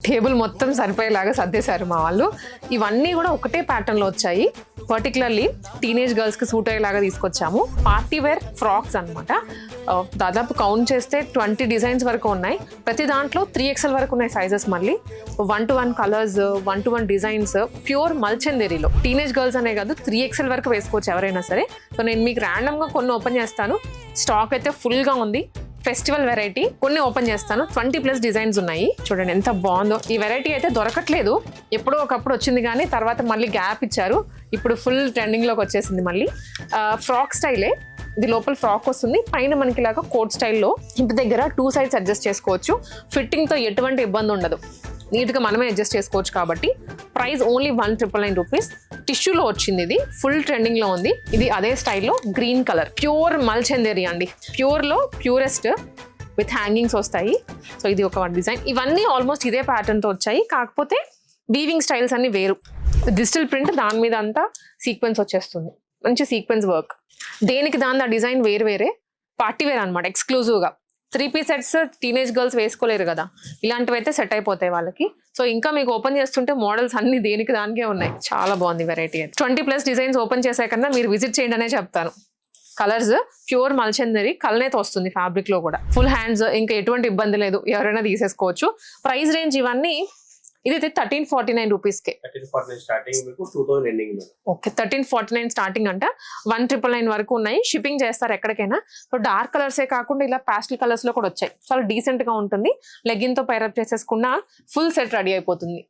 Table మొత్తం సరిపోయేలాగా సర్దేశారు మా వాళ్ళు. ఇవన్నీ కూడా ఒకటే ప్యాటర్న్ లో వచ్చాయి. పర్టికులర్లీ టీనేజ్ గర్ల్స్ కి సూట్ అయ్యేలాగా తీసుకొచ్చాము. పార్టీ వేర్ ఫ్రాక్స్ అనమాట. దాదాపు కౌంట్ చేస్తే 20 డిజైన్స్ వరకు ఉన్నాయి. ప్రతి దాంట్లో 3XL వరకు ఉన్నాయి సైజెస్. మళ్ళీ 1-to-1 colours, 1-to-1 designs, pure మల్చందేరిలో. టీనేజ్ గర్ల్స్ అనే కాదు, 3XL వరకు వేసుకోవచ్చు ఎవరైనా సరే. సో నేను మీకు ర్యాండమ్ గా కొన్ని ఓపెన్ చేస్తాను. స్టాక్ అయితే ఫుల్ గా ఉంది. ఫెస్టివల్ వెరైటీ కొన్ని ఓపెన్ చేస్తాను. 20+ డిజైన్స్ ఉన్నాయి. చూడండి ఎంత బాగుందో. ఈ వెరైటీ అయితే దొరకట్లేదు. ఎప్పుడో ఒకప్పుడు వచ్చింది కానీ తర్వాత మళ్ళీ గ్యాప్ ఇచ్చారు. ఇప్పుడు ఫుల్ ట్రెండింగ్ లోకి వచ్చేసింది మళ్ళీ. ఫ్రాక్ స్టైలే. ఇది లోపల ఫ్రాక్ వస్తుంది, పైన మనకి ఇలాగా కోట్ స్టైల్లో. ఇంటి దగ్గర 2 sides అడ్జస్ట్ చేసుకోవచ్చు. ఫిట్టింగ్ తో ఎటువంటి ఇబ్బంది ఉండదు. నీట్ గా మనమే అడ్జస్ట్ చేసుకోవచ్చు కాబట్టి. Price only 199 rupees. టిష్యూలో వచ్చింది. ఇది ఫుల్ ట్రెండింగ్ లో ఉంది. ఇది అదే స్టైల్లో గ్రీన్ కలర్, ప్యూర్ మల్చందేరి అండి. ప్యూర్ లో ప్యూరెస్ట్ విత్ హ్యాంగింగ్స్ వస్తాయి. సో ఇది ఒక డిజైన్. ఇవన్నీ ఆల్మోస్ట్ ఇదే ప్యాటర్న్ తో వచ్చాయి, కాకపోతే వీవింగ్ స్టైల్స్ అన్ని వేరు. డిజిటల్ ప్రింట్, దాని మీద అంతా సీక్వెన్స్ వచ్చేస్తుంది. మంచి సీక్వెన్స్ వర్క్. దేనికి దాని ఆ డిజైన్ వేరు వేరే. పార్టీ వేర్ అనమాట ఎక్స్క్లూజివ్ గా. 3-piece సెట్స్ టీనేజ్ గర్ల్స్ వేసుకోలేరు కదా, ఇలాంటివి అయితే సెట్ అయిపోతాయి వాళ్ళకి. సో ఇంకా మీకు ఓపెన్ చేస్తుంటే మోడల్స్ అన్ని దేనికి దానికే ఉన్నాయి. చాలా బాగుంది వెరైటీ. 20+ డిజైన్స్ ఓపెన్ చేసే కన్నా మీరు విజిట్ చేయండి అనే చెప్తాను. కలర్స్ ప్యూర్ మల్చందరి, కలనేత వస్తుంది ఫ్యాబ్రిక్ లో కూడా. ఫుల్ హ్యాండ్స్, ఇంకా ఎటువంటి ఇబ్బంది లేదు, ఎవరైనా తీసేసుకోవచ్చు. ప్రైస్ రేంజ్ ఇవన్నీ ఇది 1349 రూపీస్కే. 1349 స్టార్టింగ్ మీకు 2000 ఎండింగ్. ఓకే, 1349 స్టార్టింగ్ అంట. 1999 వరకు ఉన్నాయి. షిప్పింగ్ చేస్తారు ఎక్కడికైనా. సో డార్క్ కలర్సే కాకుండా ఇలా పాస్టల్ కలర్స్ లో కూడా వచ్చాయి. చాలా డీసెంట్ గా ఉంటుంది. లెగ్గిన్ తో పైరప్ చేసేసుకున్న ఫుల్ సెట్ రెడీ అయిపోతుంది.